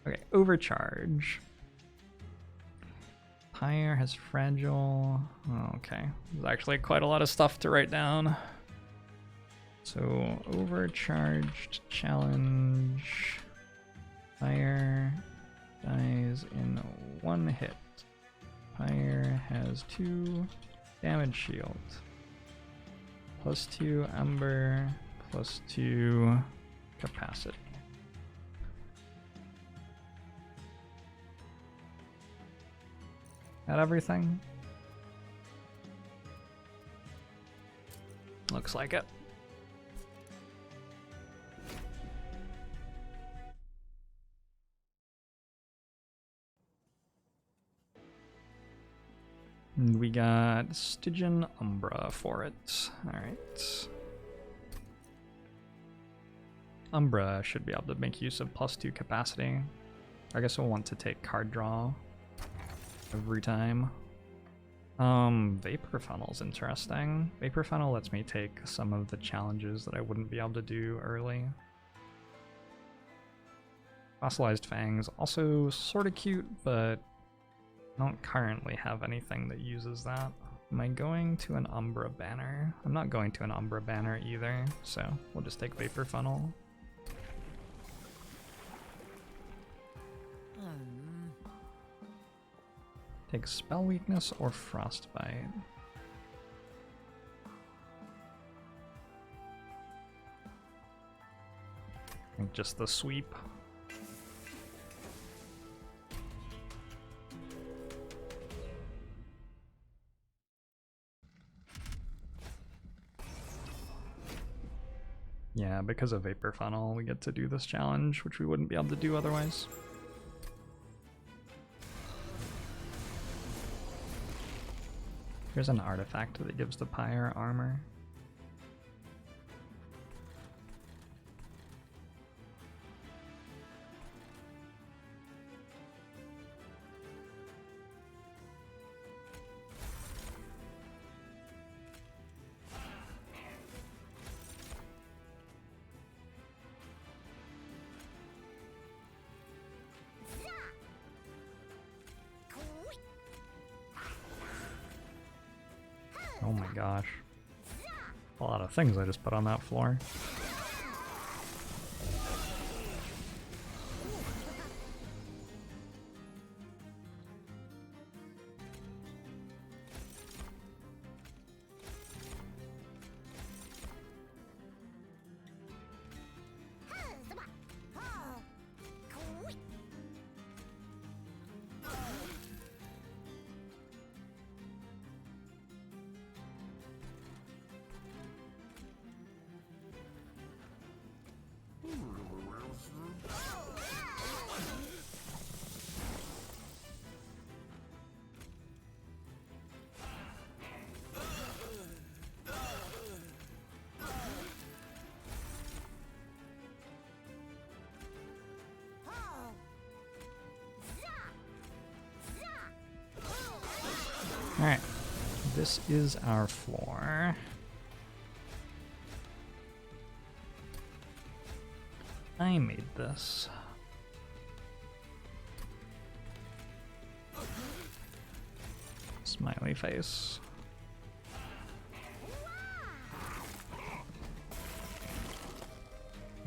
Okay, overcharge. Pyre has fragile. Oh, okay, there's actually quite a lot of stuff to write down. So overcharged challenge. Pyre dies in 1 hit. Pyre has 2 damage shield. +2 Ember, +2 capacity. Got everything? Looks like it. And we got Stygian Umbra for it. Alright. Umbra should be able to make use of +2 capacity. I guess we'll want to take card draw every time. Vapor Funnel's interesting. Vapor Funnel lets me take some of the challenges that I wouldn't be able to do early. Fossilized Fangs, also sort of cute, but I don't currently have anything that uses that. Am I going to an Umbra banner? I'm not going to an Umbra banner either, so we'll just take Vapor Funnel. Take Spell Weakness or Frostbite. I think just the sweep. Yeah, because of Vapor Funnel, we get to do this challenge, which we wouldn't be able to do otherwise. Here's an artifact that gives the Pyre armor. Oh my gosh. A lot of things I just put on that floor. Alright, this is our floor. I made this. Smiley face.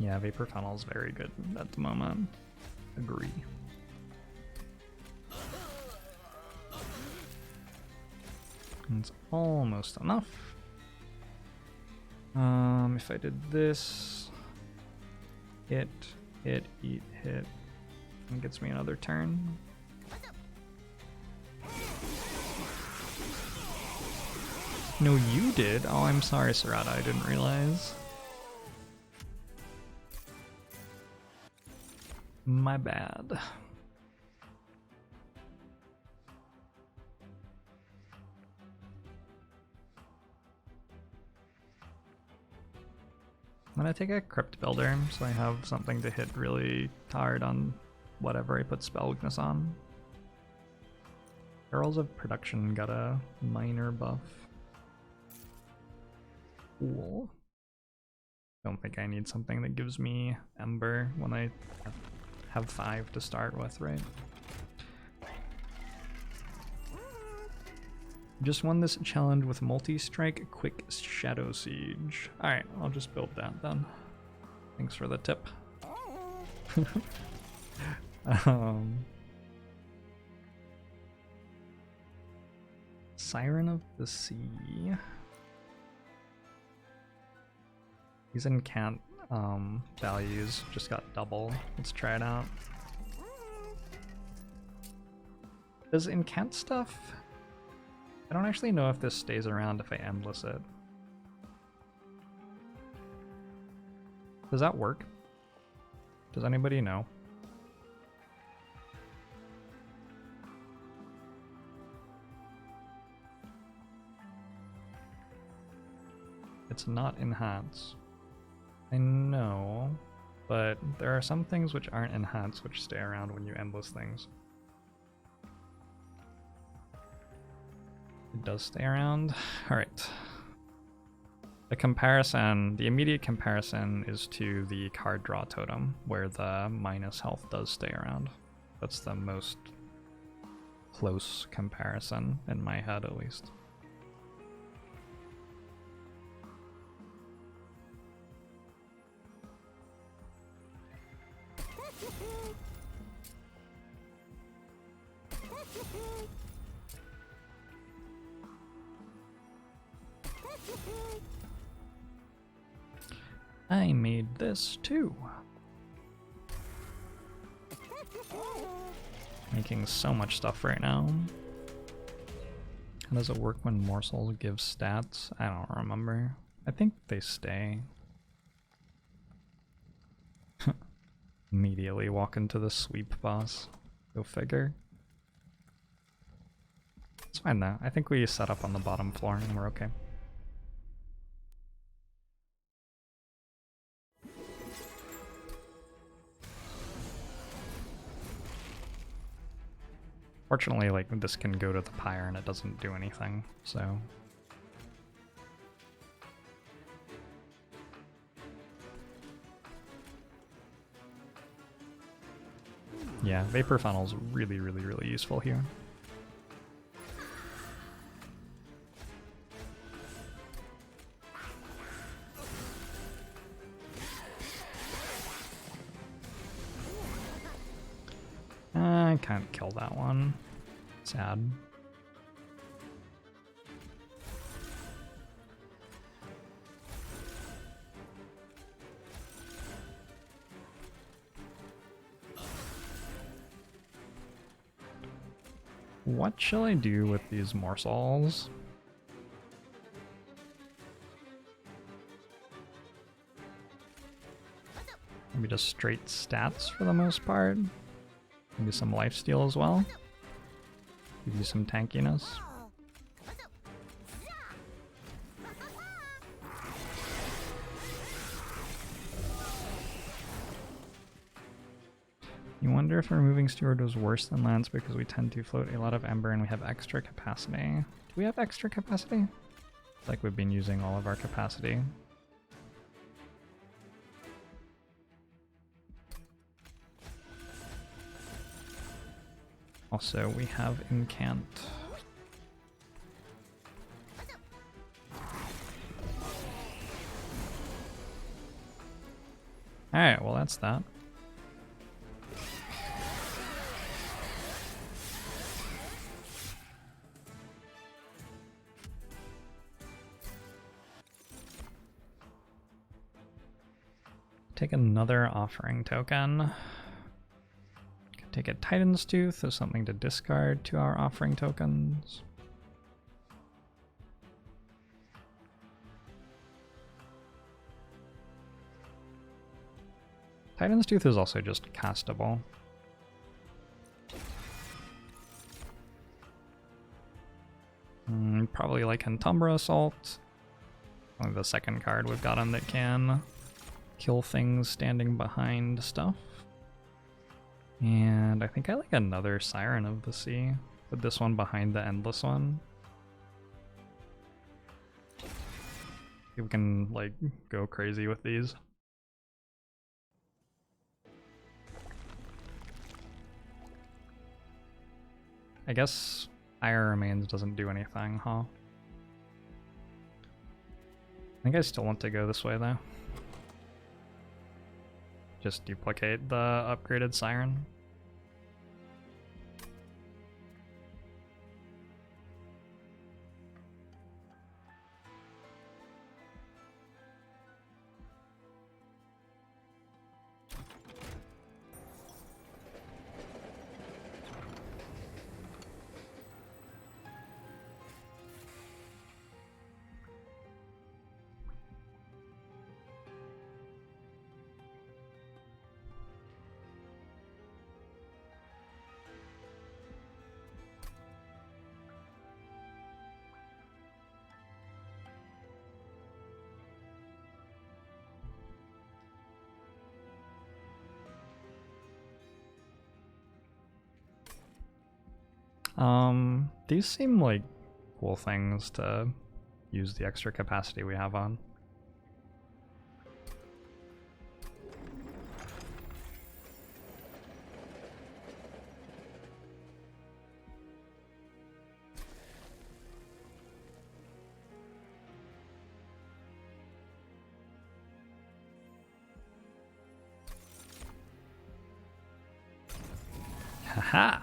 Yeah, Vapor Funnel's very good at the moment. Agree. It's almost enough. If I did this, hit, eat, hit, and gets me another turn. No, you did? Oh, I'm sorry, Serata, I didn't realize. My bad. I'm gonna take a Crypt Builder, so I have something to hit really hard on whatever I put Spell Weakness on. Heralds of Production got a minor buff. Cool. Don't think I need something that gives me Ember when I have 5 to start with, right? Just won this challenge with multi-strike quick shadow siege. Alright, I'll just build that then. Thanks for the tip. Siren of the Sea. These incant values just got double. Let's try it out. Does incant stuff? I don't actually know if this stays around if I endless it. Does that work? Does anybody know? It's not enhance. I know, but there are some things which aren't enhanced which stay around when you endless things. It does stay around. Alright. The comparison, the immediate comparison is to the card draw totem, where the minus health does stay around. That's the most close comparison in my head, at least. I made this too. Making so much stuff right now. How does it work when morsels give stats? I don't remember. I think they stay. Immediately walk into the sweep boss. Go figure. It's fine though. I think we set up on the bottom floor and we're okay. Fortunately, like, this can go to the pyre and it doesn't do anything, so... Yeah, Vapor Funnel's really useful here. I can't kill that one. Sad. What shall I do with these morsels? Maybe just straight stats for the most part. Maybe some lifesteal as well. Give you some tankiness. You wonder if removing Steward was worse than Lance because we tend to float a lot of Ember and we have extra capacity. Do we have extra capacity? It's like we've been using all of our capacity. Also, we have Incant. Alright, well that's that. Take another offering token. Take a Titan's Tooth as something to discard to our offering tokens. Titan's Tooth is also just castable. Probably like Entumbra Assault. Only the second card we've gotten that can kill things standing behind stuff. And I think I like another Siren of the Sea. Put this one behind the Endless one. See if we can, like, go crazy with these. I guess Fire Remains doesn't do anything, huh? I think I still want to go this way though. Just duplicate the upgraded Siren. These seem like cool things to use the extra capacity we have on. Haha!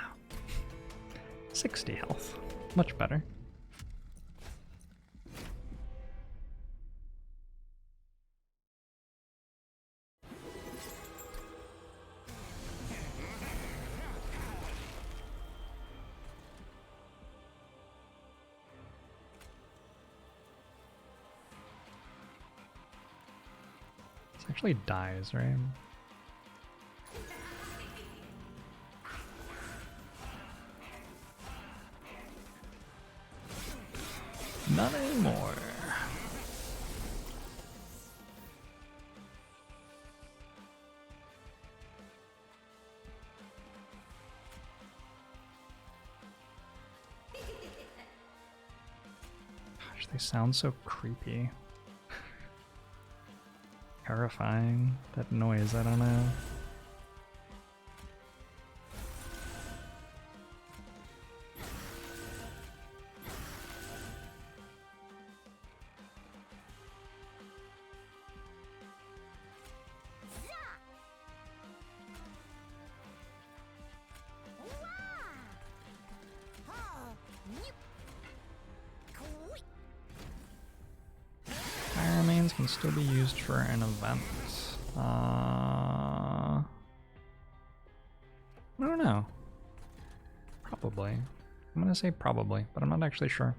60 health. Much better. This actually dies, right? Not anymore. Gosh, they sound so creepy. Terrifying. That noise, I don't know. Can still be used for an event. I don't know. Probably. I'm gonna say probably, but I'm not actually sure.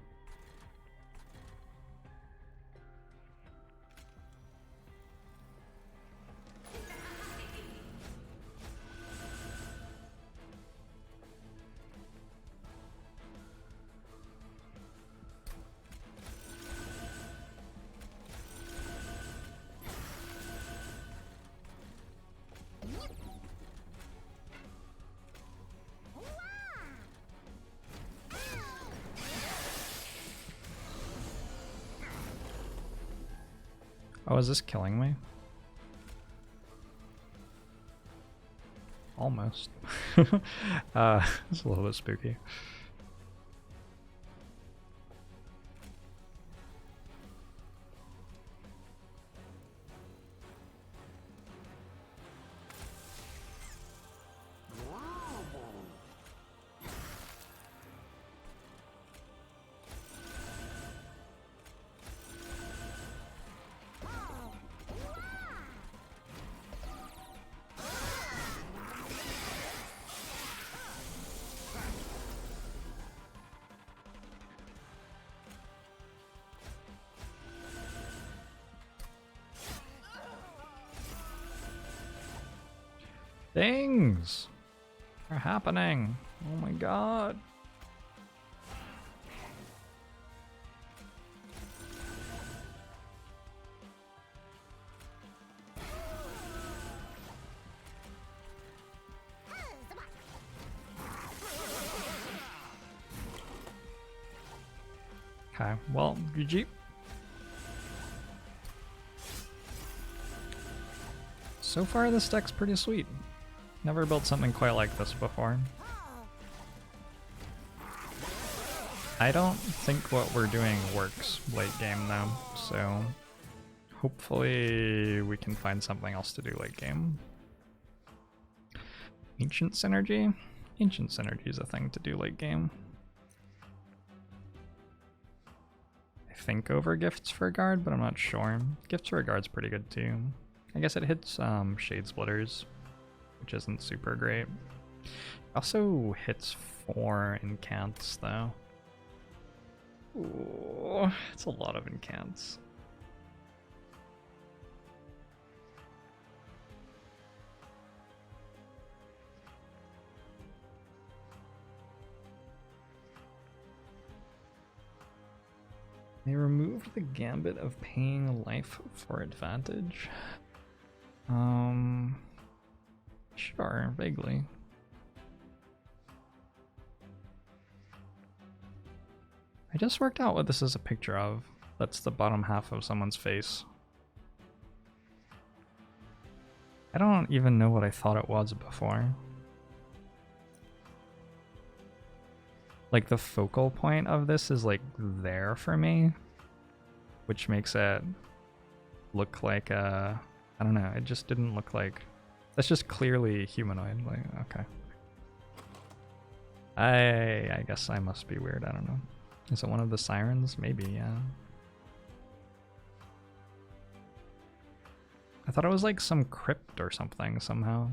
Oh, is this killing me? Almost. It's a little bit spooky. Things are happening. Oh my god. Okay, well, GG. So far this deck's pretty sweet. Never built something quite like this before. I don't think what we're doing works late game though, so hopefully we can find something else to do late game. Ancient synergy? Ancient synergy is a thing to do late game. I think over gifts for a guard, but I'm not sure. Gifts for a guard's pretty good too. I guess it hits shade splitters, which isn't super great. It also hits 4 incants though. Ooh, it's a lot of incants. They removed the gambit of paying life for advantage. Sure, vaguely. I just worked out what this is a picture of. That's the bottom half of someone's face. I don't even know what I thought it was before. Like the focal point of this is like there for me, which makes it look like I don't know, it just didn't look like, that's just clearly humanoid, like, okay. I guess I must be weird, I don't know. Is it one of the sirens? Maybe, yeah. I thought it was like some crypt or something somehow.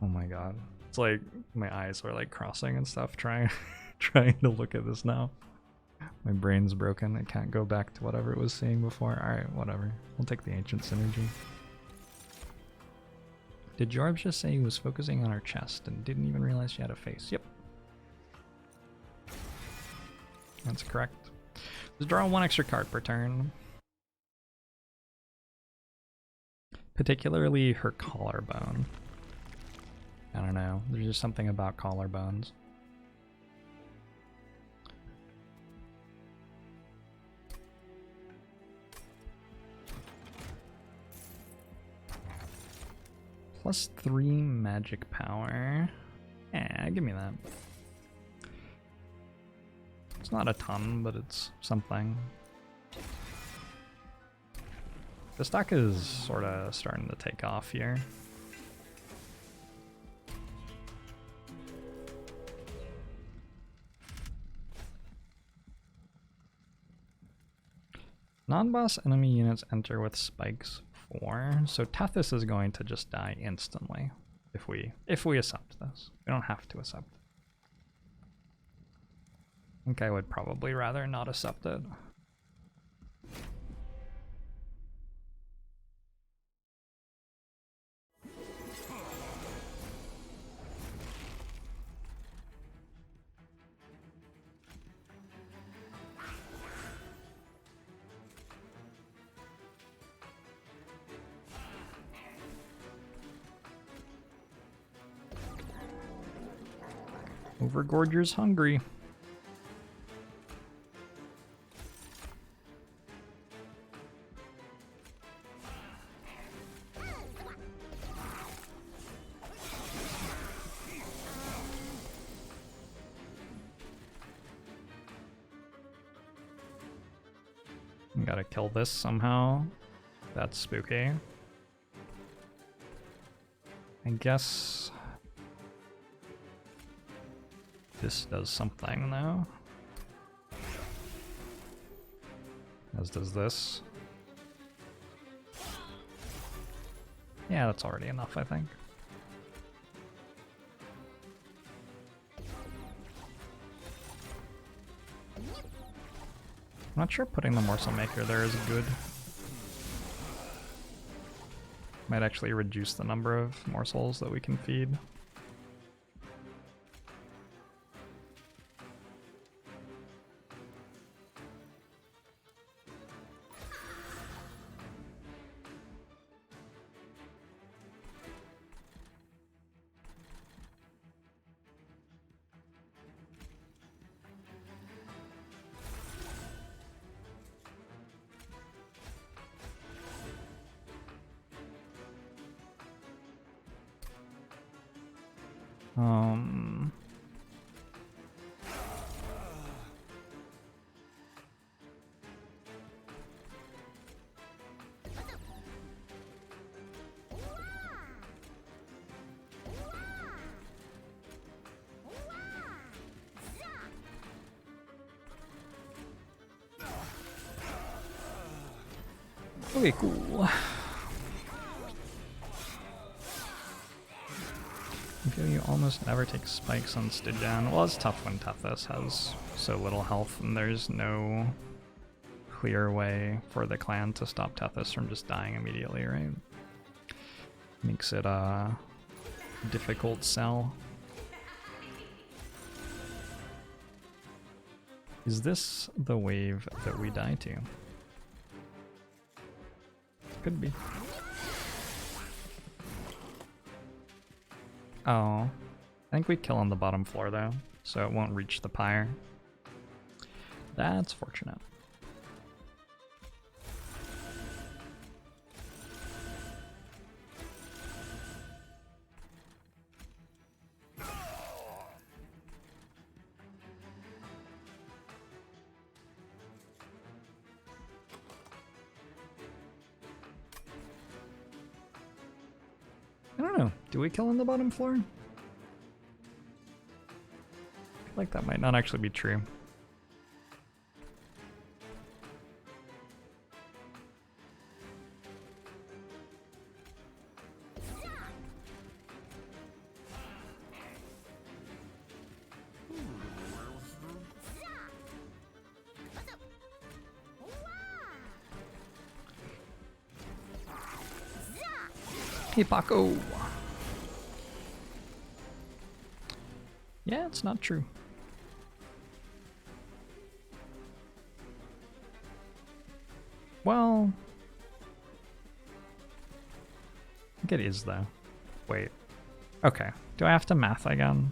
Oh my god. It's like my eyes are like crossing and stuff trying trying to look at this now. My brain's broken. I can't go back to whatever it was seeing before. Alright, whatever. We'll take the ancient synergy. Did Jorbs just say he was focusing on her chest and didn't even realize she had a face? Yep. That's correct. Let's draw 1 extra card per turn. Particularly her collarbone. I don't know. There's just something about collarbones. +3 magic power. Yeah, give me that. It's not a ton, but it's something. The stack is sort of starting to take off here. Non-boss enemy units enter with spikes 4, so Tethys is going to just die instantly if we accept this. We don't have to accept it. I think I would probably rather not accept it. Over-gorger's hungry. Gotta kill this somehow. That's spooky. I guess this does something though. As does this. Yeah, that's already enough, I think. I'm not sure putting the morsel maker there is good. Might actually reduce the number of morsels that we can feed. Um... Okay, cool. I feel you almost never take spikes on Stygian. Well, it's tough when Tethys has so little health and there's no clear way for the clan to stop Tethys from just dying immediately, right? Makes it a difficult sell. Is this the wave that we die to? Could be. Oh, I think we kill on the bottom floor though, so it won't reach the pyre. That's fortunate. I don't know. Do we kill on the bottom floor? I feel like that might not actually be true. Hey, Paco! Yeah, it's not true. Well, I think it is though. Wait. Okay. Do I have to math again?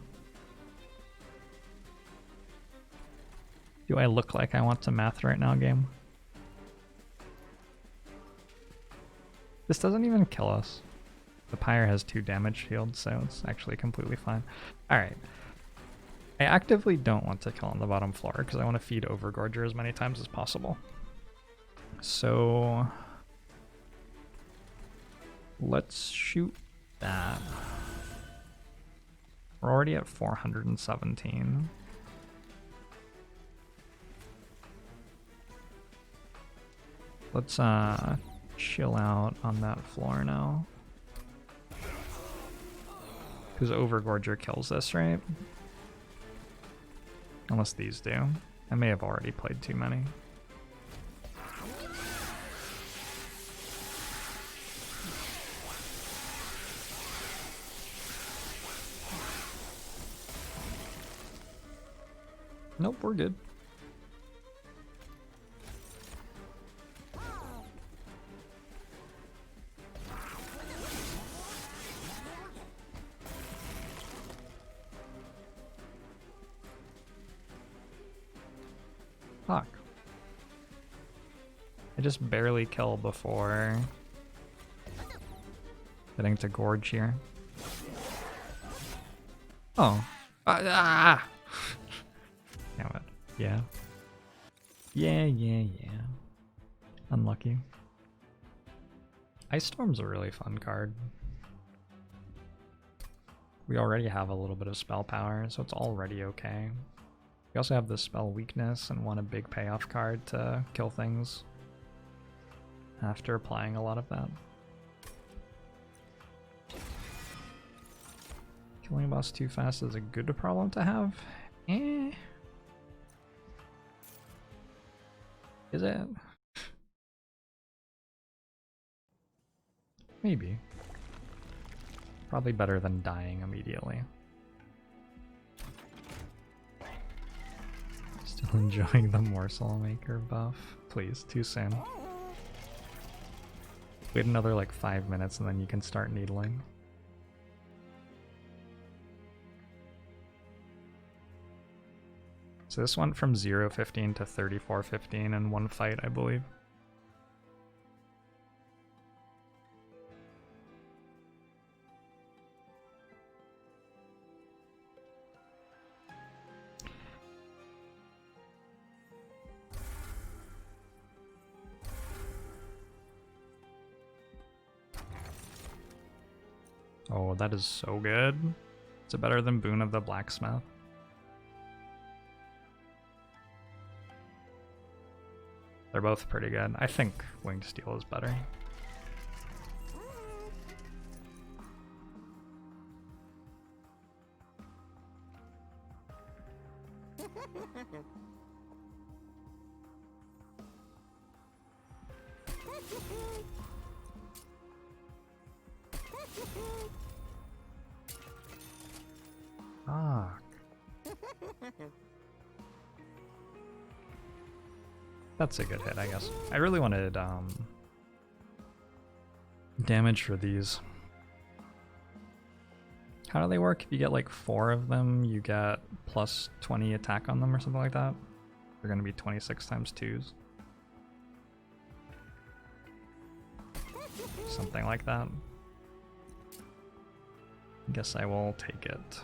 Do I look like I want to math right now, game? This doesn't even kill us. The pyre has 2 damage shields, so it's actually completely fine. Alright. I actively don't want to kill on the bottom floor because I want to feed Over-gorger as many times as possible. So let's shoot that. We're already at 417. Let's chill out on that floor now. Because Over-gorger kills this, right? Unless these do. I may have already played too many. Nope, we're good. Fuck. I just barely kill before getting to Gorge here. Oh. Ah! Damn it. Yeah. Yeah. Unlucky. Ice Storm's a really fun card. We already have a little bit of spell power, so it's already okay. We also have the spell weakness and want a big payoff card to kill things after applying a lot of that. Killing a boss too fast is a good problem to have. Eh. Is it? Maybe. Probably better than dying immediately. Still enjoying the morsel maker buff. Please, too soon. Wait another like 5 minutes and then you can start needling. So this went from 0-15 to 34-15 in one fight, I believe. Oh, that is so good. Is it better than Boon of the Blacksmith? They're both pretty good. I think Winged Steel is better. Fuck. That's a good hit, I guess. I really wanted damage for these. How do they work? If you get like 4 of them, you get plus 20 attack on them or something like that. They're gonna be 26 times 2s. Something like that. Guess I will take it.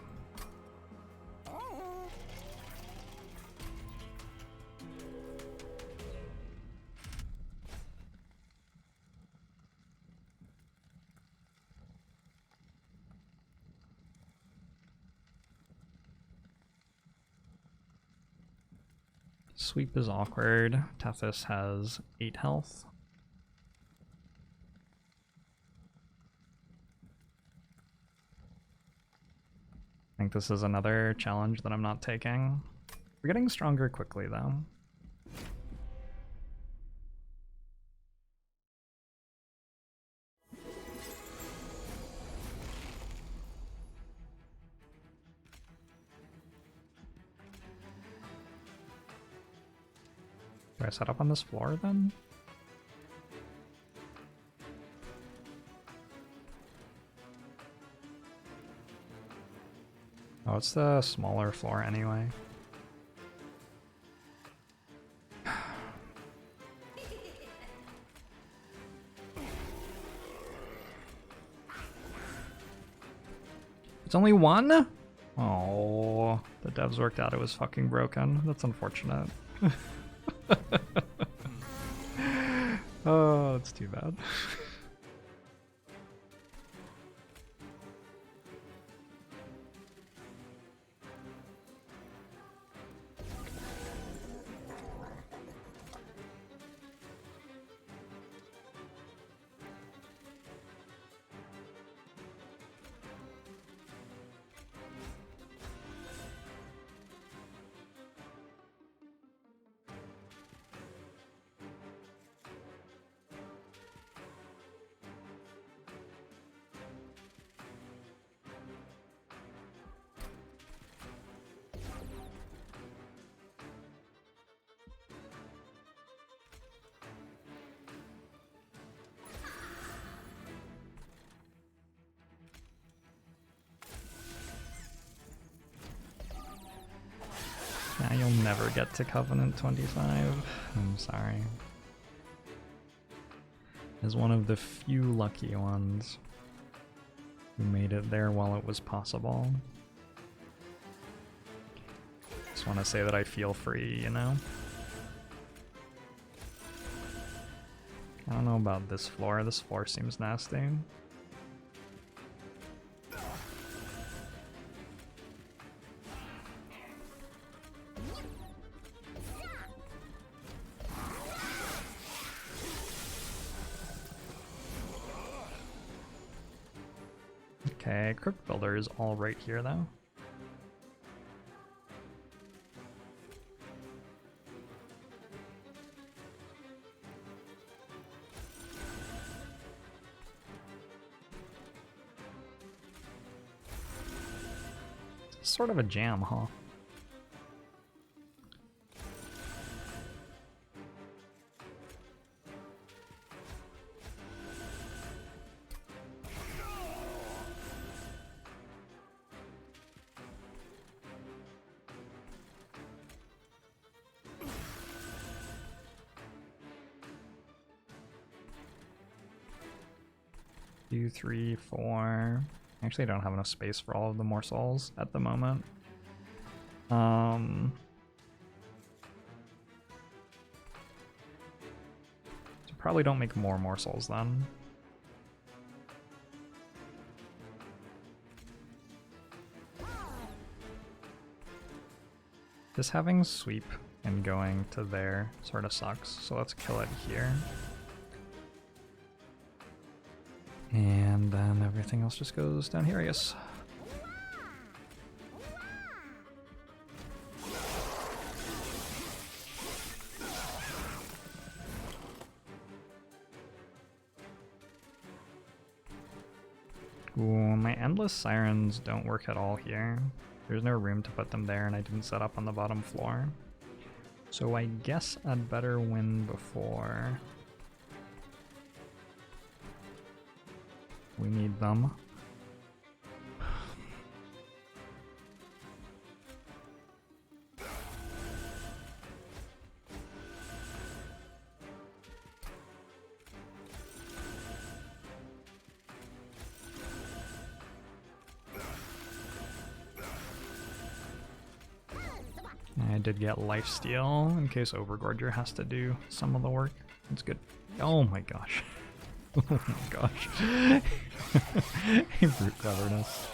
Sweep is awkward. Tethys has 8 health. I think this is another challenge that I'm not taking. We're getting stronger quickly though. Do I set up on this floor then? Oh, it's the smaller floor anyway. It's only one? Oh, the devs worked out it was fucking broken. That's unfortunate. Oh, that's too bad. Yeah, you'll never get to Covenant 25. I'm sorry. As one of the few lucky ones who made it there while it was possible. Just want to say that I feel free, you know? I don't know about this floor. This floor seems nasty. Okay, Crypt Builder is all right here though. It's sort of a jam, huh? Two, 3, 4. Actually, I don't have enough space for all of the morsels at the moment. So probably don't make more morsels then. This having sweep and going to there sort of sucks, so let's kill it here. And then everything else just goes down here, I guess. Ooh, my endless sirens don't work at all here. There's no room to put them there, and I didn't set up on the bottom floor. So I guess I'd better win before we need them. I did get lifesteal in case Over-gorger has to do some of the work. That's good. Oh my gosh. Oh my gosh. He brute covered us.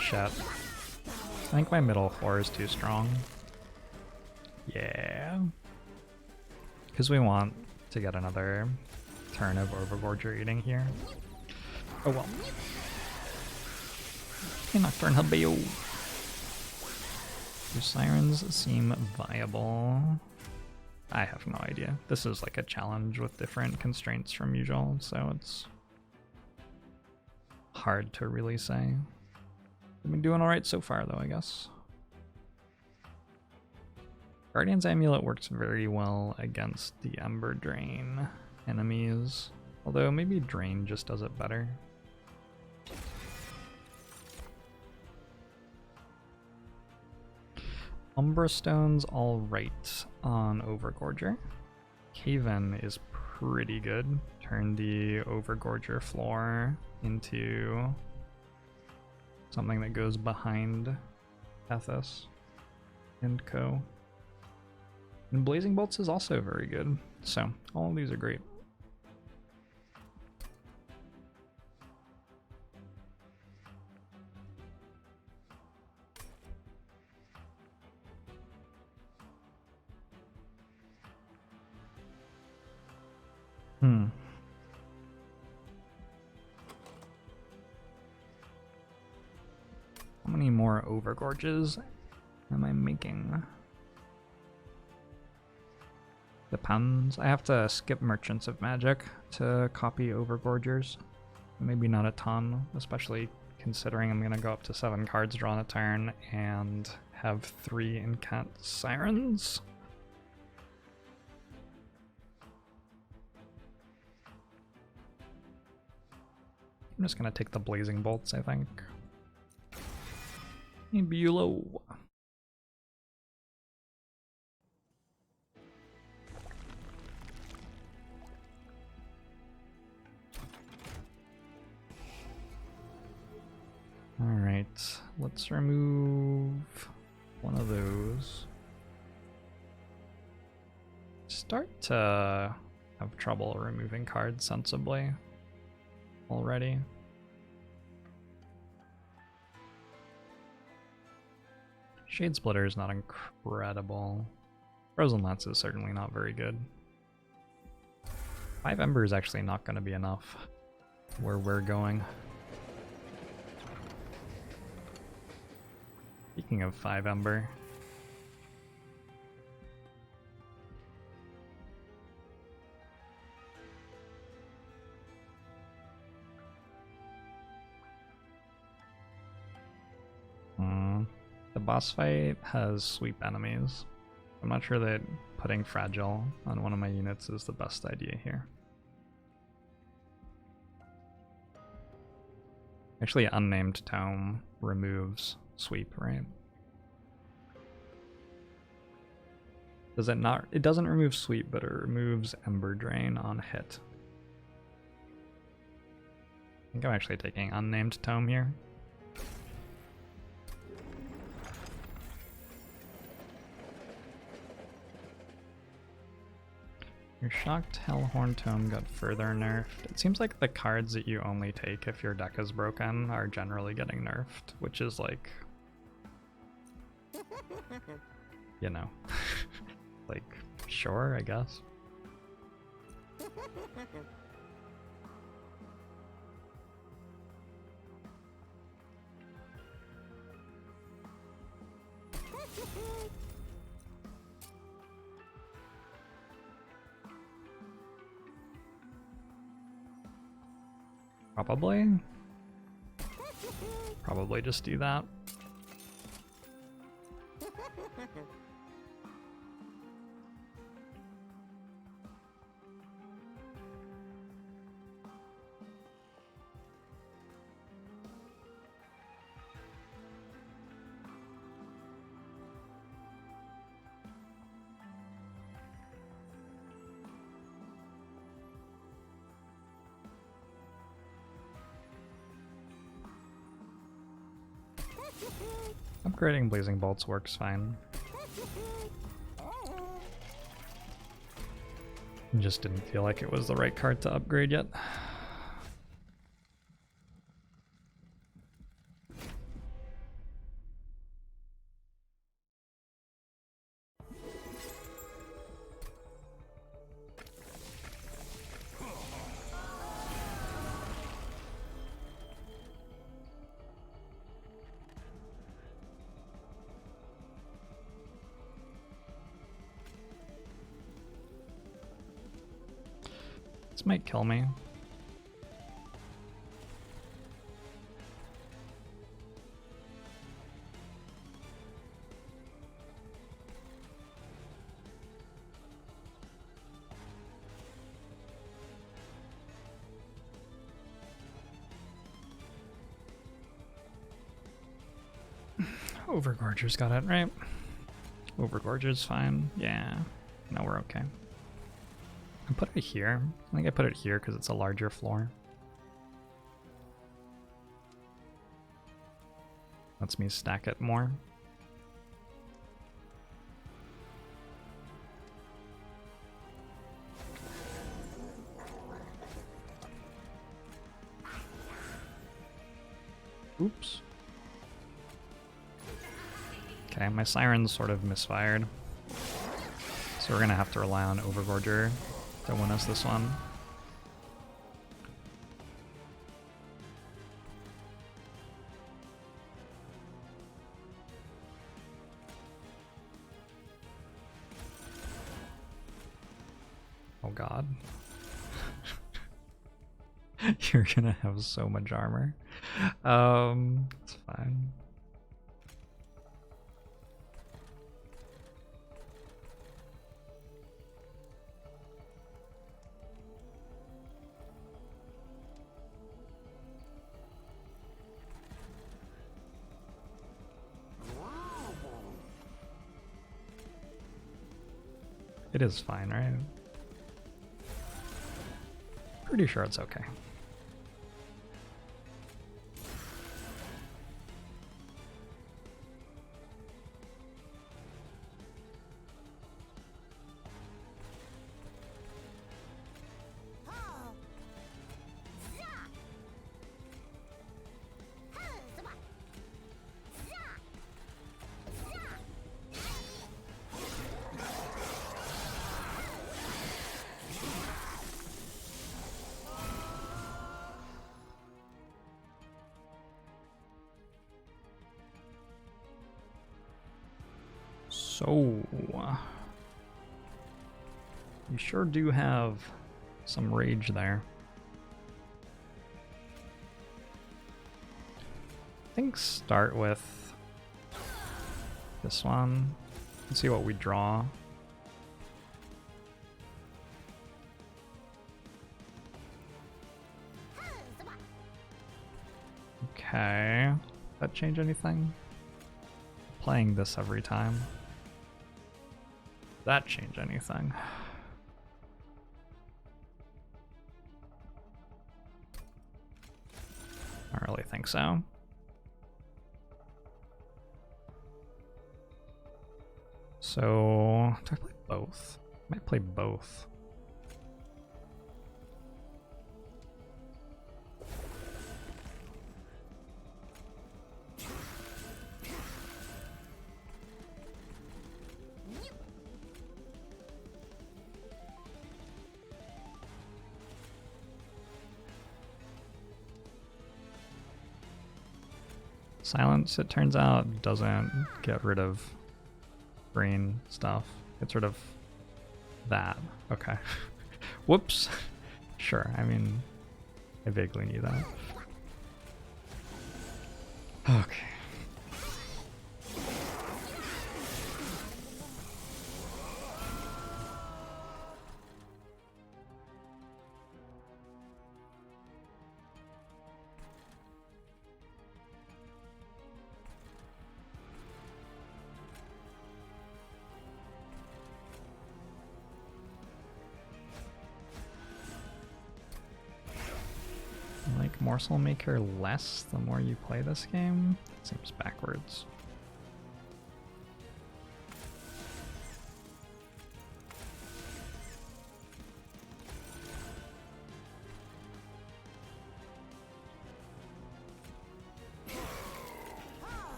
Shit. I think my middle floor is too strong. Yeah. Because we want to get another turn of Over-gorger eating here. Oh well. Okay, Nocturne Habeo. Your sirens seem viable. I have no idea. This is like a challenge with different constraints from usual, so it's hard to really say. I've been doing alright so far though, I guess. Guardian's Amulet works very well against the Ember Drain enemies, although maybe Drain just does it better. Umbra Stone's alright on Over-gorger. Cave-in is pretty good. Turn the Over-gorger floor into something that goes behind Ethos and co. And Blazing Bolts is also very good. So all of these are great. How many more Over-gorges am I making? Depends. I have to skip Merchants of Magic to copy Over-gorgers. Maybe not a ton, especially considering I'm going to go up to 7 cards drawn a turn and have 3 Incant Sirens. I'm just going to take the Blazing Bolts, I think. Bulow. Alright, let's remove one of those. Start to have trouble removing cards sensibly already. Shade Splitter is not incredible. Frozen Lance is certainly not very good. 5 Ember is actually not going to be enough where we're going. Speaking of 5 Ember, the boss fight has sweep enemies. I'm not sure that putting Fragile on one of my units is the best idea here. Actually, Unnamed Tome removes sweep, right? Does it not? It doesn't remove sweep, but it removes Ember Drain on hit. I think I'm actually taking unnamed tome here. Your Shocked Hellhorn Tome got further nerfed. It seems like the cards that you only take if your deck is broken are generally getting nerfed, which is like, you know, like, sure, I guess. Probably just do that. Upgrading Blazing Bolts works fine. Just didn't feel like it was the right card to upgrade yet. This might kill me. Overgorger's got it, right? Overgorger's fine. Yeah. No, we're okay. I put it here. I think I put it here because it's a larger floor. Lets me stack it more. Oops. Okay, my Siren's sort of misfired. So we're gonna have to rely on OVERGORGER to win us this one. Oh god. You're gonna have so much armor. It's fine. It is fine, right? Pretty sure it's okay. So, you sure do have some rage there. I think start with this one and see what we draw. Okay, that change anything? Playing this every time. that change anything? I don't really think so. So, do I play both? I might play both. Silence, it turns out, doesn't get rid of green stuff. Gets rid of that. Okay. Whoops. Sure, I mean, I vaguely knew that. Okay. Like morsel maker less the more you play this game? Seems backwards.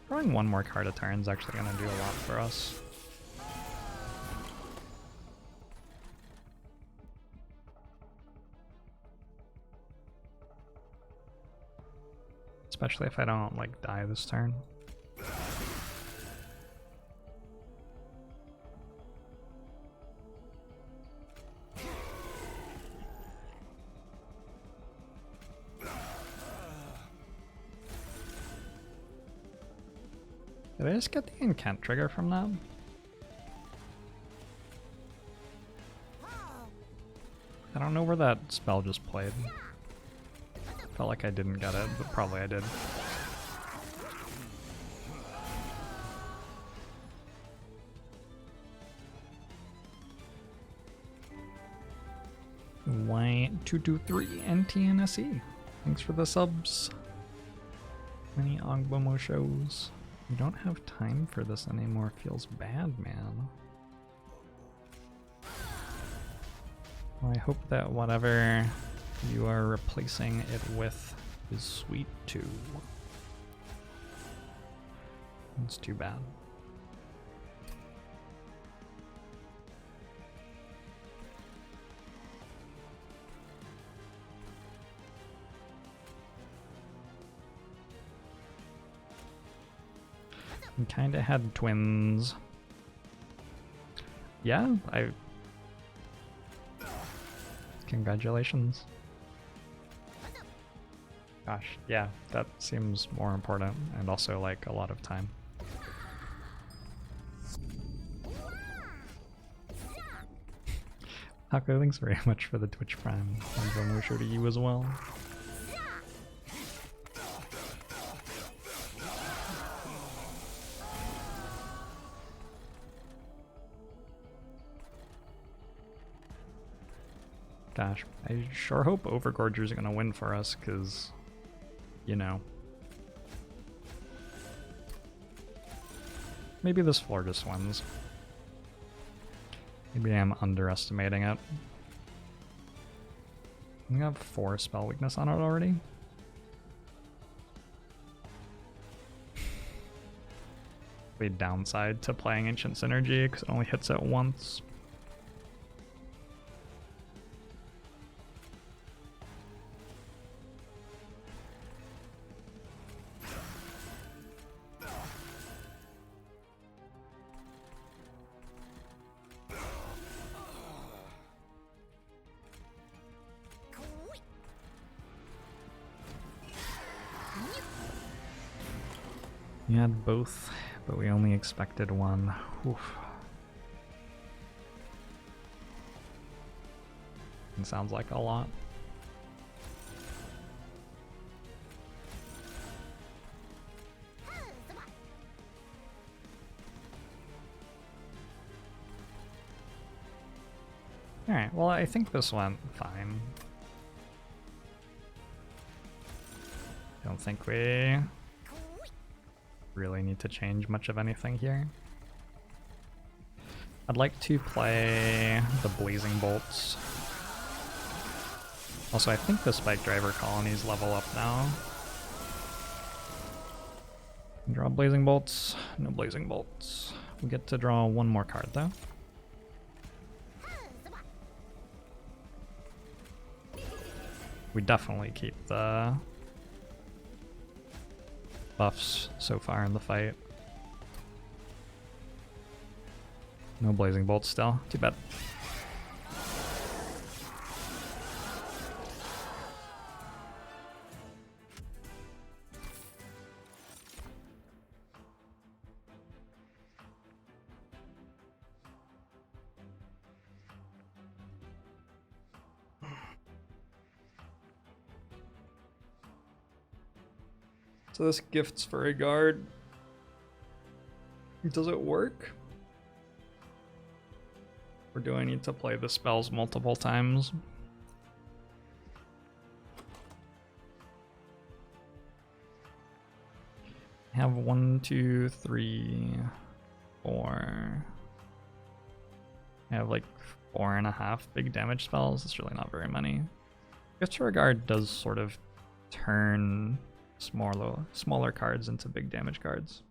Drawing one more card a turn is actually going to do a lot for us. Especially if I don't, like, die this turn. Did I just get the incant trigger from that? I don't know where that spell just played. Felt like I didn't get it, but probably I did. White223 NTNSE. Thanks for the subs. Many Ogbomo shows. We don't have time for this anymore. Feels bad, man. Well, I hope that whatever you are replacing it with is sweet too. It's too bad. We kinda had twins. Yeah, congratulations. Gosh, yeah, that seems more important and also like a lot of time. Hako, thanks very much for the Twitch Prime. And one show to you as well. Gosh, I sure hope Over-gorgers are gonna win for us, because, you know. Maybe this floor just wins. Maybe I'm underestimating it. We have 4 spell weakness on it already. The downside to playing Ancient Synergy, because it only hits it once. We had both, but we only expected one. Oof. It sounds like a lot. well, I think this went fine. Don't think we really need to change much of anything here. I'd like to play the Blazing Bolts. Also, I think the Spike Driver colonies level up now. Draw Blazing Bolts. No Blazing Bolts. We get to draw one more card though. We definitely keep the buffs so far in the fight. No Blazing Bolts still. Too bad. So this gifts for a guard. Does it work? Or do I need to play the spells multiple times? I have 1, 2, 3, 4. I have like 4.5 big damage spells. It's really not very many. Gifts for a guard does sort of turn smaller cards into big damage cards.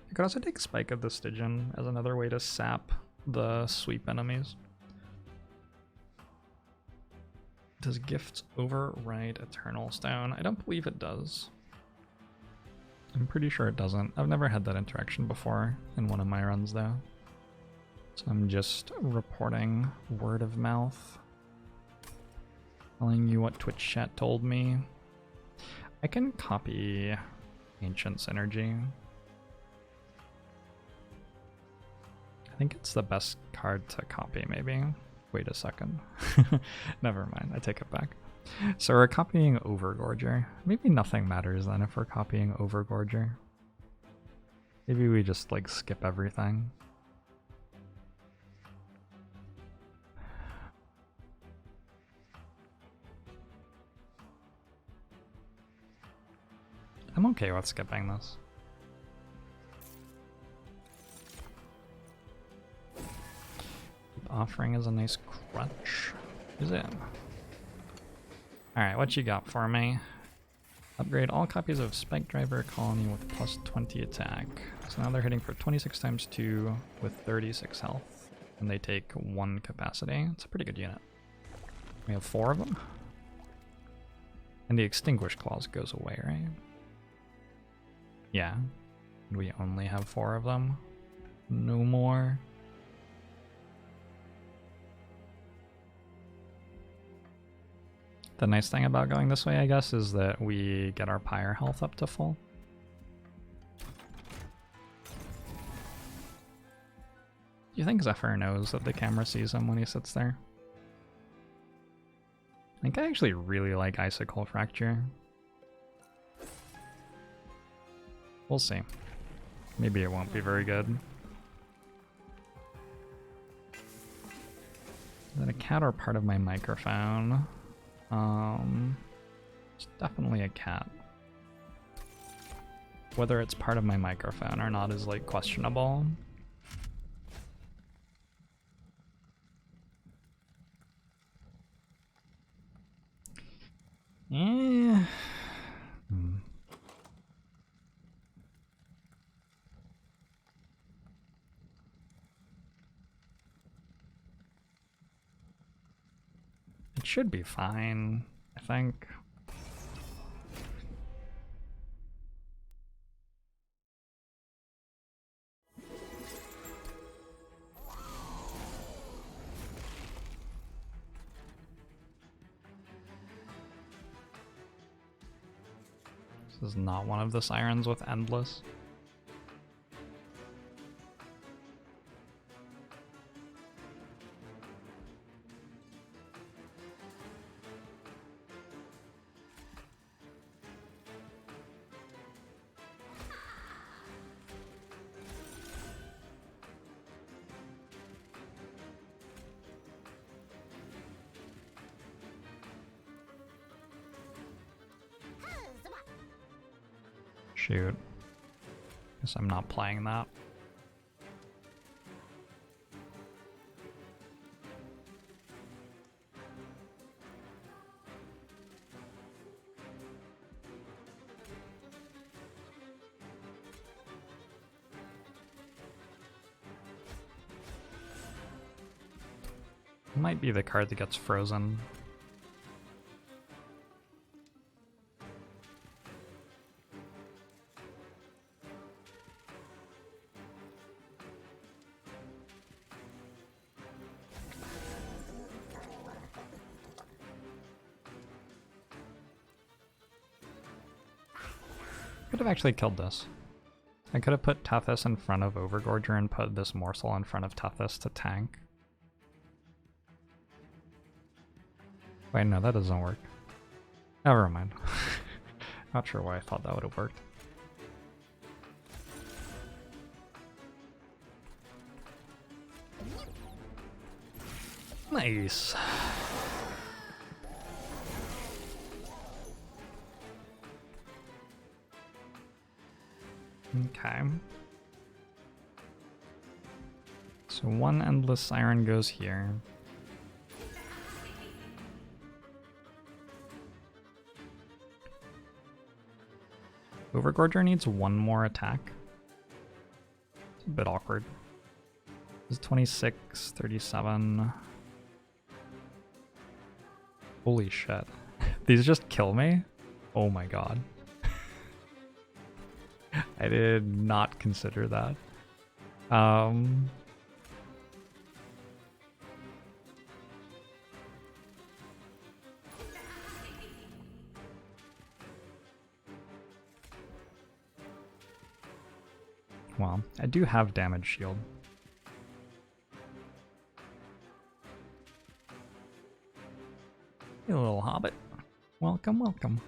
You could also take Spike of the Stygian as another way to sap the sweep enemies. Does Gifts override Eternal Stone? I don't believe it does. I'm pretty sure it doesn't. I've never had that interaction before in one of my runs though. So I'm just reporting word of mouth. Telling you what Twitch chat told me. I can copy Ancient Synergy. I think it's the best card to copy, maybe. Wait a second. Never mind, I take it back. So we're copying Over-gorger. Maybe nothing matters then if we're copying Over-gorger. Maybe we just like skip everything. I'm okay with skipping this. Offering is a nice crunch. Is it? Alright, what you got for me? Upgrade all copies of Spike Driver Colony with plus 20 attack. So now they're hitting for 26 times 2 with 36 health. And they take 1 capacity. It's a pretty good unit. We have 4 of them. And the Extinguish Clause goes away, right? Yeah. We only have 4 of them. No more. The nice thing about going this way, I guess, is that we get our Pyre health up to full. Do you think Zephyr knows that the camera sees him when he sits there? I think I actually really like Icicle Fracture. We'll see. Maybe it won't be very good. Is that a cat or part of my microphone? It's definitely a cat. Whether it's part of my microphone or not is like questionable. Yeah. It should be fine, I think. This is not one of the sirens with Endless. Shoot. Guess I'm not playing that. Might be the card that gets frozen. Could have actually killed this. I could have put Tethys in front of Over-gorger and put this morsel in front of Tethys to tank. Wait, no, that doesn't work. Never mind. Not sure why I thought that would have worked. Nice. Okay. So one endless siren goes here. Over-gorger needs one more attack. It's a bit awkward. This is 26, 37. Holy shit. These just kill me? Oh my god. I did not consider that. Well, I do have damage shield. Hey, little hobbit. Welcome, welcome.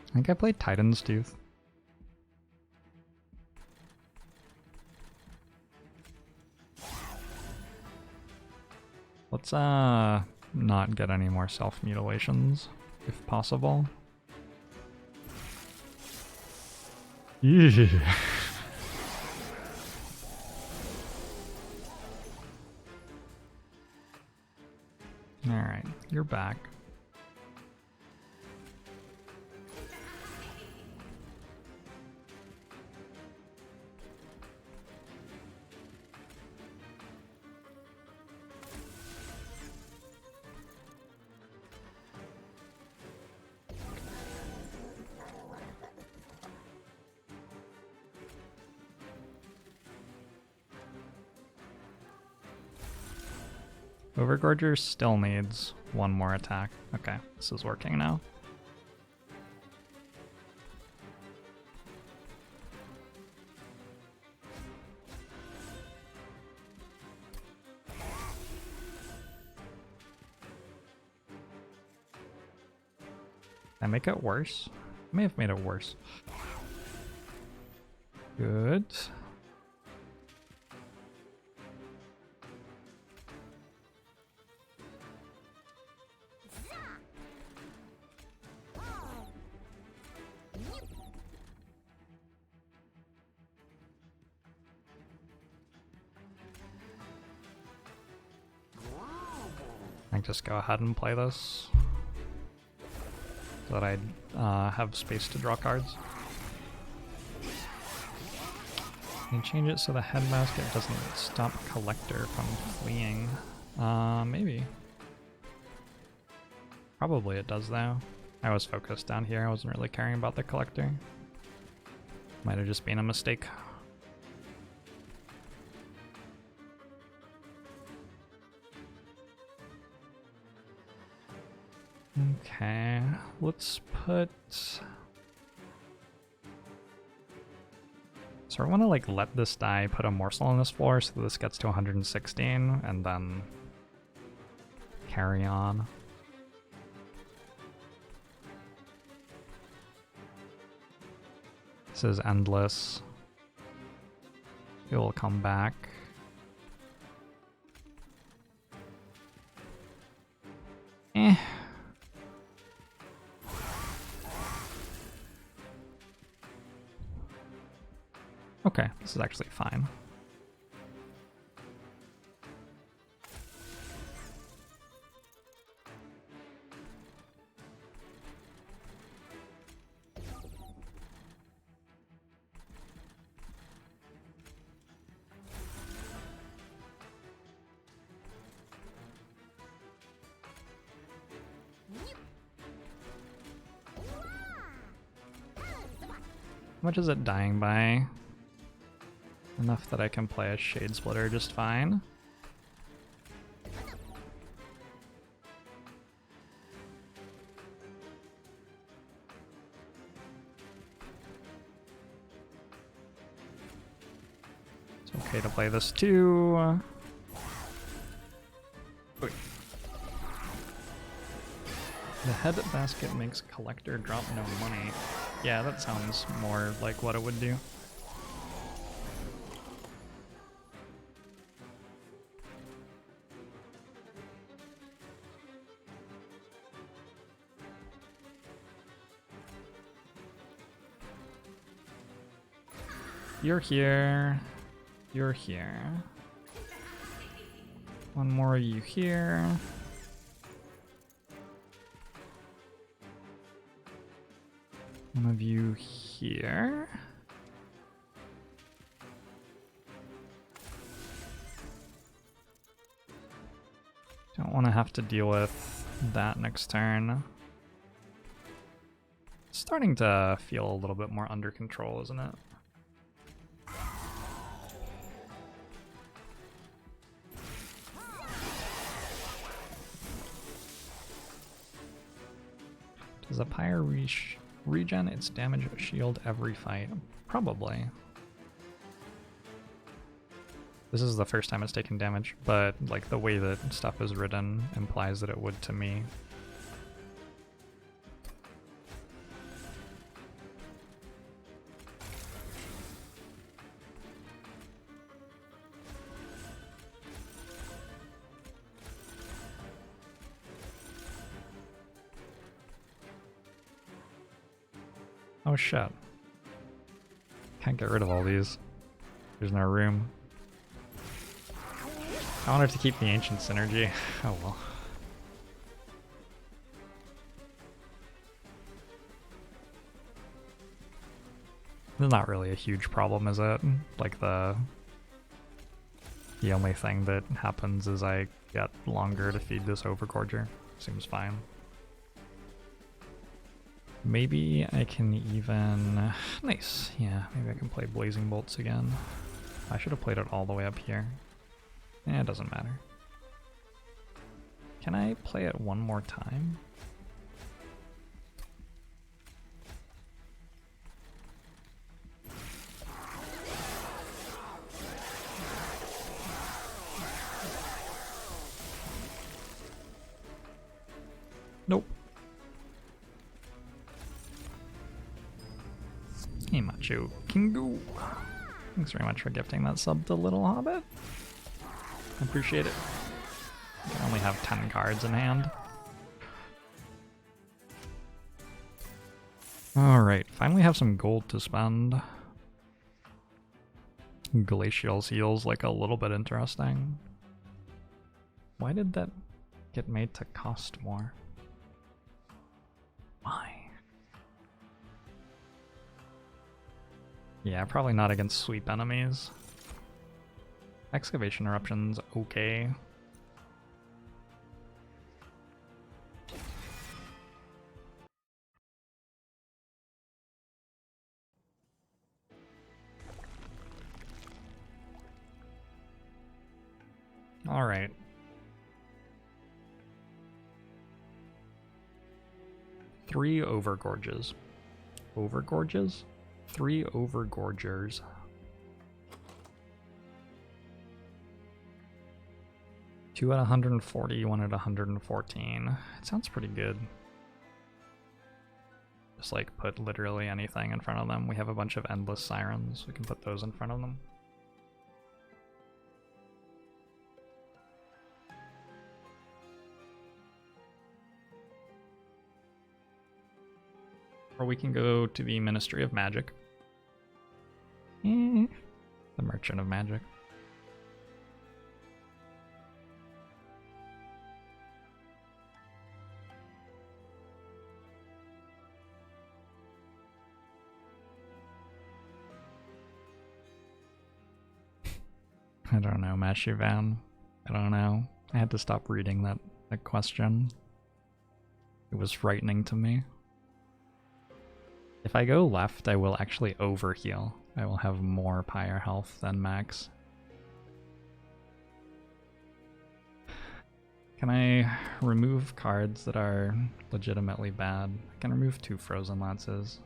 I think I played Titan's Tooth. Let's not get any more self-mutilations, if possible. Yeah. Alright, you're back. Over-gorger still needs one more attack. Okay, this is working now. Did I make it worse? I may have made it worse. Good. I just go ahead and play this so that I have space to draw cards. And change it so the head basket doesn't stop collector from fleeing. Maybe. Probably it does though. I was focused down here, I wasn't really caring about the collector. Might have just been a mistake. Okay, let's put... So I want to like let this die, put a morsel on this floor so this gets to 116 and then carry on. This is endless. It will come back. Okay, this is actually fine. How much is it dying by? Enough that I can play a Shade Splitter just fine. It's okay to play this too. Wait. The head basket makes collector drop no money. Yeah, that sounds more like what it would do. You're here. You're here. One more of you here. One of you here. Don't want to have to deal with that next turn. It's starting to feel a little bit more under control, isn't it? Does a Pyre regen its damage shield every fight? Probably. This is the first time it's taken damage, but like the way that stuff is written implies that it would to me. Oh shit. Can't get rid of all these. There's no room. I wanted to keep the ancient synergy. Oh well. It's not really a huge problem, is it? Like the only thing that happens is I get longer to feed this Over-gorger. Seems fine. Maybe I can even... Nice. Yeah, maybe I can play Blazing Bolts again. I should have played it all the way up here. Eh, it doesn't matter. Can I play it one more time? Nope. Hey, Macho Kingu. Thanks very much for gifting that sub to Little Hobbit. I appreciate it. I can only have 10 cards in hand. Alright, finally have some gold to spend. Glacial Seal's like a little bit interesting. Why did that get made to cost more? Why? Yeah, probably not against sweep enemies. Excavation Eruption's okay. Alright. Three Over-gorges. Over-gorges? 3 Over-gorgers. Two at 140, one at 114. It sounds pretty good. Just like put literally anything in front of them. We have a bunch of endless sirens. We can put those in front of them. Or we can go to the Ministry of Magic. Merchant of Magic. I don't know, Mashivan. I don't know. I had to stop reading that question. It was frightening to me. If I go left, I will actually overheal. I will have more Pyre health than Max. Can I remove cards that are legitimately bad? I can remove 2 Frozen Lances.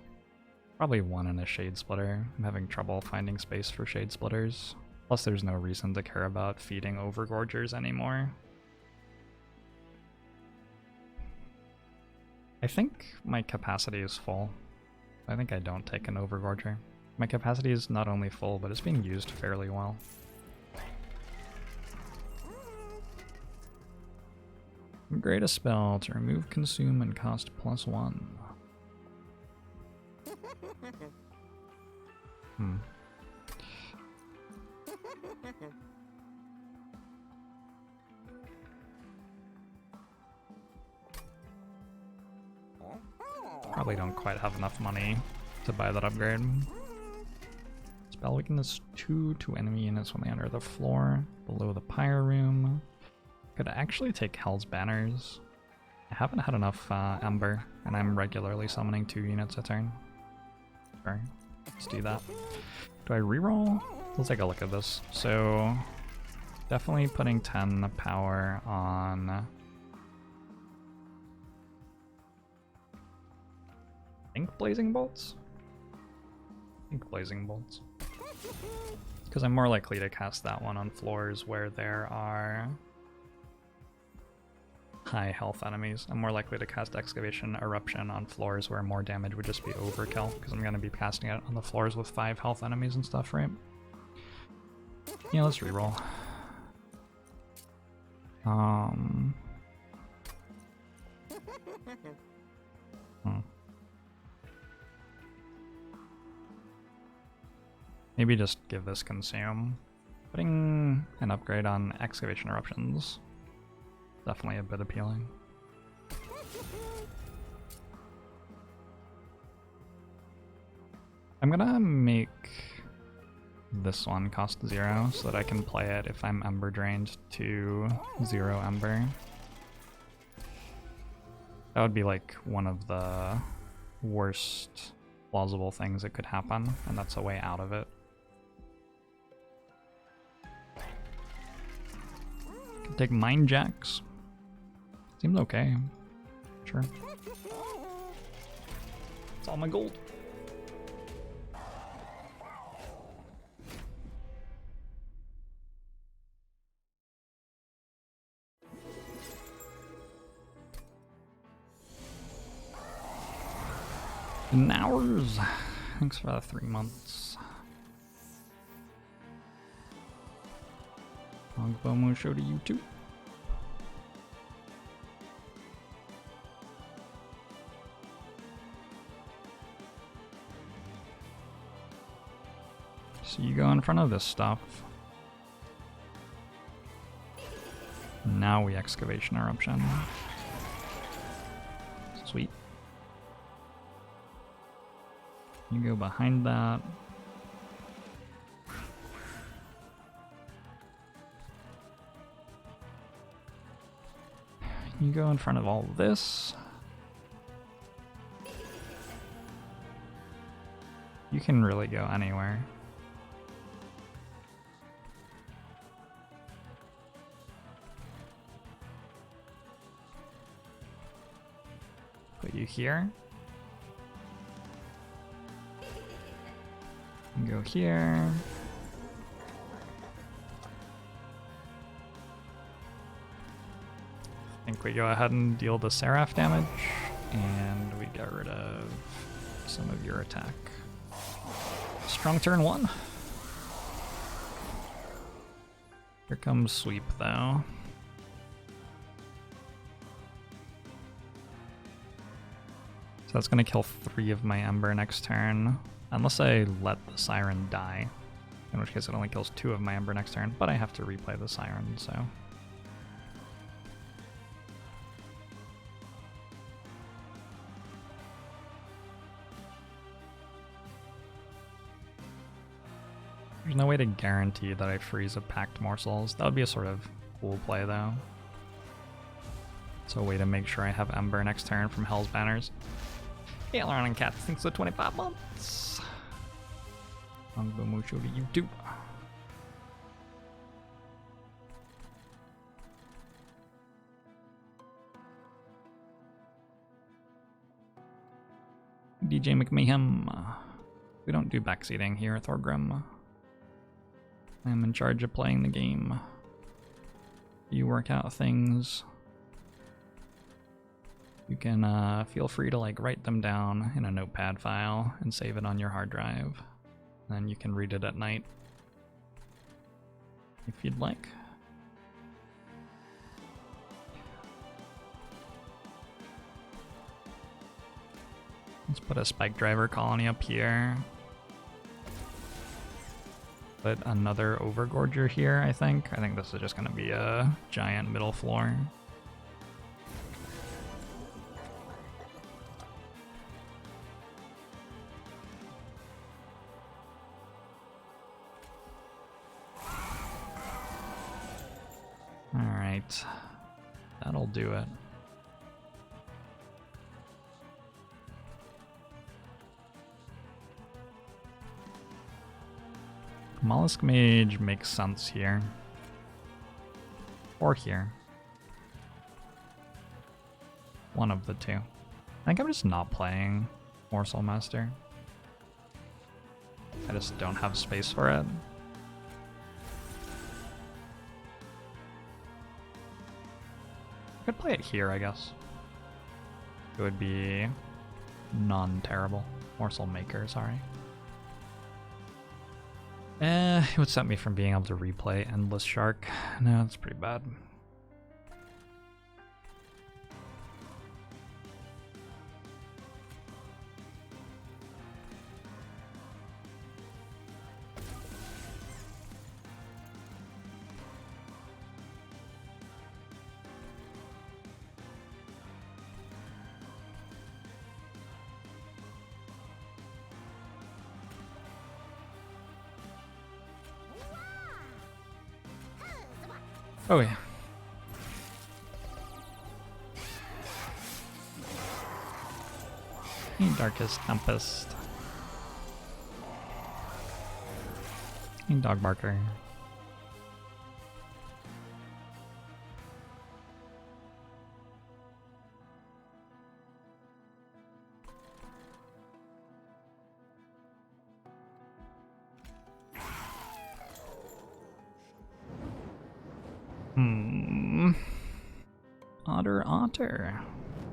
Probably 1 and a Shade Splitter. I'm having trouble finding space for Shade Splitters. Plus there's no reason to care about feeding Over-gorgers anymore. I think my capacity is full. I think I don't take an Over-gorger. My capacity is not only full, but it's being used fairly well. Upgrade a spell to remove, consume, and cost +1. Probably don't quite have enough money to buy that upgrade. Spell weakness 2 to enemy units when they enter the floor below the Pyre room. Could actually take Hell's Banners. I haven't had enough Ember, and I'm regularly summoning 2 units a turn. Sure, let's do that. Do I reroll? Let's take a look at this. So, definitely putting 10 power on... I think Blazing Bolts? I think Blazing Bolts. Because I'm more likely to cast that one on floors where there are high health enemies. I'm more likely to cast Excavation Eruption on floors where more damage would just be overkill, because I'm going to be casting it on the floors with 5 health enemies and stuff, right? Yeah, let's reroll. Maybe just give this consume. Putting an upgrade on Excavation Eruptions. Definitely a bit appealing. I'm gonna make this one cost 0 so that I can play it if I'm Ember drained to 0 Ember. That would be like one of the worst plausible things that could happen, and that's a way out of it. Could take Mind Jacks. Seems okay. Sure. It's all my gold. In hours. Thanks for the 3 months. Longbow show to you too. So you go in front of this stuff. Now we Excavation Eruption. Sweet. You go behind that. You go in front of all of this. You can really go anywhere. Put you here. You go here. I think we go ahead and deal the Seraph damage, and we get rid of some of your attack. Strong turn 1. Here comes Sweep, though. So that's going to kill 3 of my Ember next turn, unless I let the Siren die. In which case it only kills 2 of my Ember next turn, but I have to replay the Siren, so... There's no way to guarantee that I freeze a Packed Morsels. That would be a sort of cool play, though. It's a way to make sure I have Ember next turn from Hell's Banners. Aileron and Cat thinks so 25 months. Longbow Musho to you too. DJ McMahon. We don't do backseating here at Thorgrim. I'm in charge of playing the game. You work out things. You can feel free to like write them down in a notepad file and save it on your hard drive. Then you can read it at night if you'd like. Let's put a Spike Driver colony up here. Put another Over-gorger here, I think. I think this is just going to be a giant middle floor. Alright, that'll do it. Mollusk Mage makes sense here. Or here. One of the two. I think I'm just not playing Morsel Master. I just don't have space for it. I could play it here, I guess. It would be non-terrible. Morsel Maker, sorry. It would stop me from being able to replay Endless Shark. No, that's pretty bad. Oh yeah. Hey, Darkest Tempest. Hey, Dog Barker. Otter.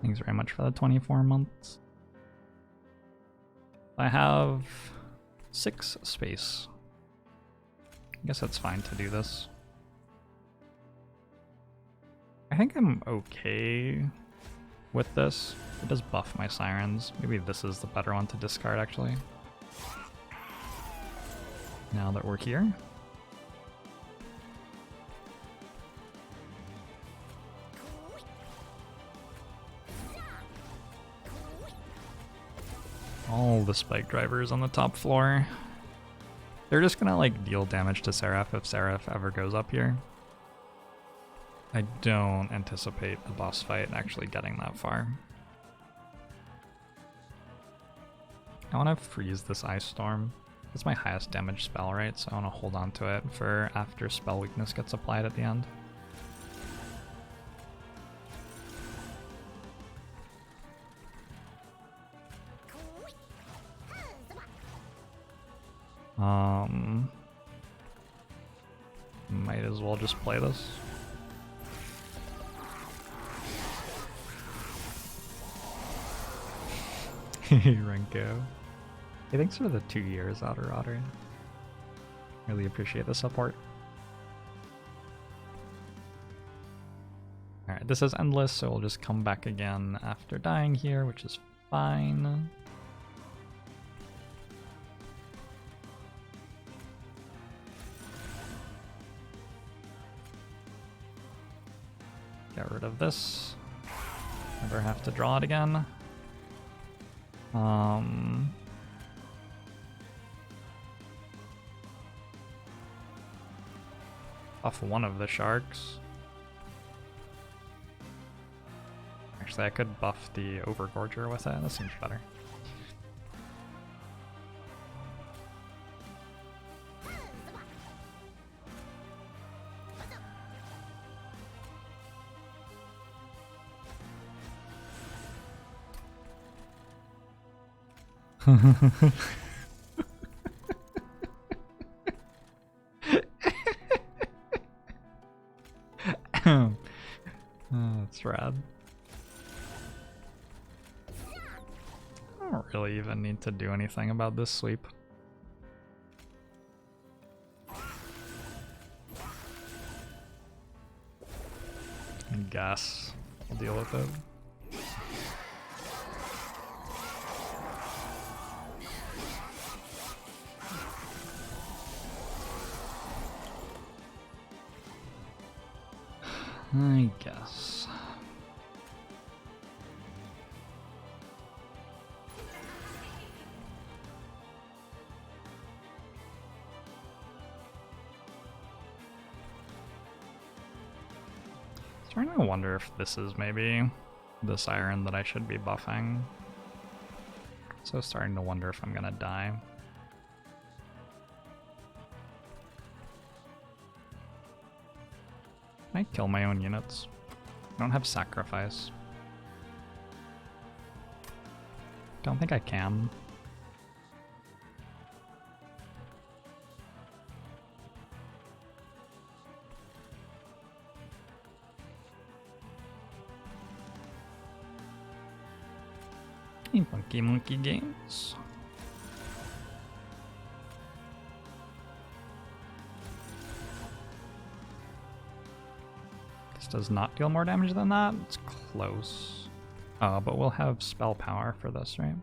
Thanks very much for the 24 months. I have 6 space. I guess that's fine to do this. I think I'm okay with this. It does buff my Sirens. Maybe this is the better one to discard, actually. Now that we're here. All the Spike Drivers on the top floor. They're just gonna like deal damage to Seraph if Seraph ever goes up here. I don't anticipate the boss fight actually getting that far. I want to freeze this Ice Storm. It's my highest damage spell, right? So I want to hold on to it for after spell weakness gets applied at the end. Might as well just play this. Renko. Hey, thanks for the 2 years, Otter. Really appreciate the support. Alright, this is endless, so we'll just come back again after dying here, which is fine. rid of this. Never have to draw it again. Buff one of the sharks. Actually, I could buff the Over-gorger with it. That seems better. Oh, that's rad. I don't really even need to do anything about this sweep. I guess I'll deal with it. I guess. Starting to wonder if this is maybe the siren that I should be buffing. So starting to wonder if I'm gonna die. Can I kill my own units? I don't have sacrifice. Don't think I can. Monkey games. This does not deal more damage than that. It's close. But we'll have spell power for this, right?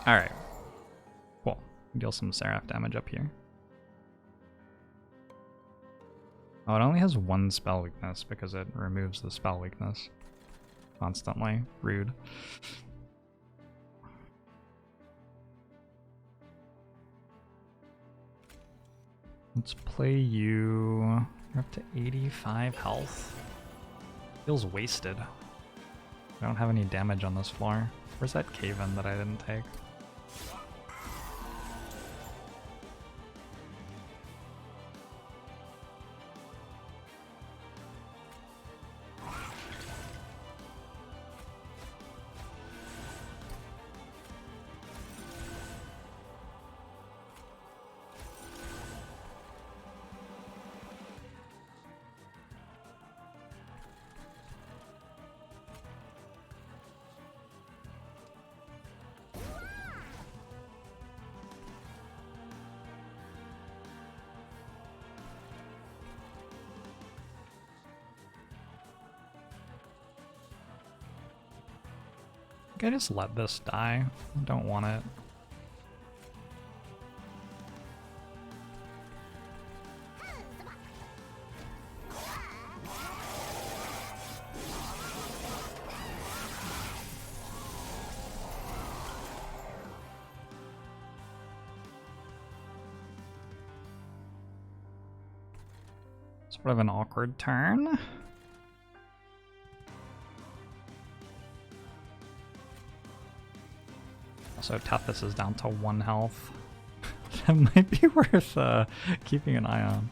Alright. Cool. Deal some Seraph damage up here. Oh, it only has one spell weakness because it removes the spell weakness constantly. Rude. Let's play you. You're up to 85 health. Feels wasted. I don't have any damage on this floor. Where's that cave-in that I didn't take? I just let this die. I don't want it. Sort of an awkward turn. Also, Tethys is down to 1 health. That might be worth keeping an eye on.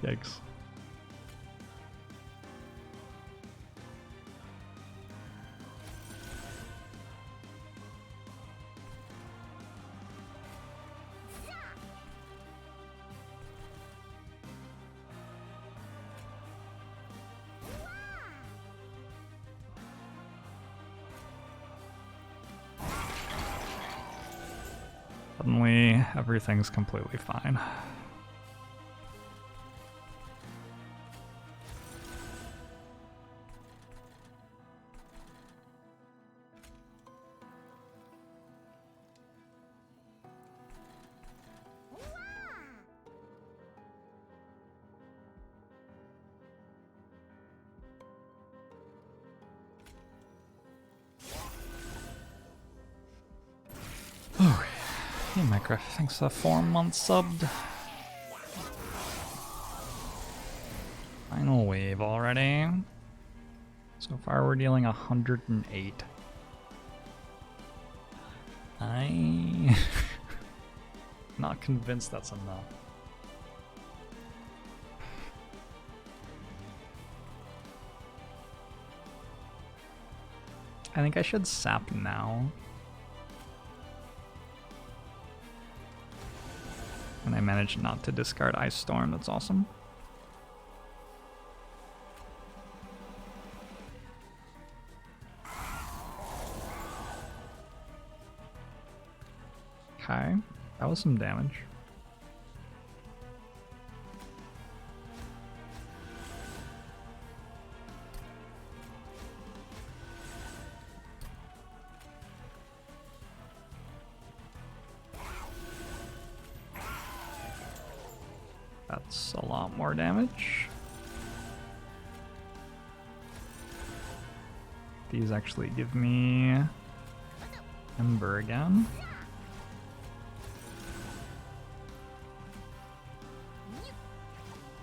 Yikes. Suddenly, everything's completely fine. Oh, hey Micro, thanks for 4 months subbed. Final wave already. So far we're dealing 108. I'm not convinced that's enough. I think I should sap now. And I managed not to discard Ice Storm, that's awesome. Okay, that was some damage. That's a lot more damage. These actually give me Ember again.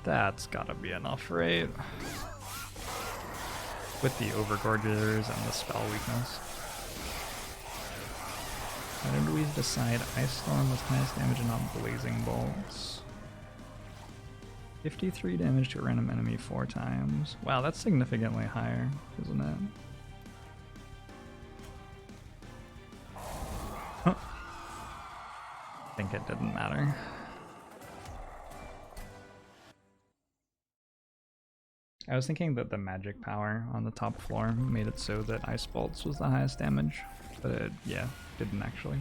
That's gotta be enough, right? With the Over-gorgers and the spell weakness. Why did we decide Ice Storm was highest damage and not Blazing Bolts? 53 damage to a random enemy 4 times. Wow, that's significantly higher, isn't it? Huh. I think it didn't matter. I was thinking that the magic power on the top floor made it so that Ice Bolts was the highest damage, but it, yeah, didn't actually.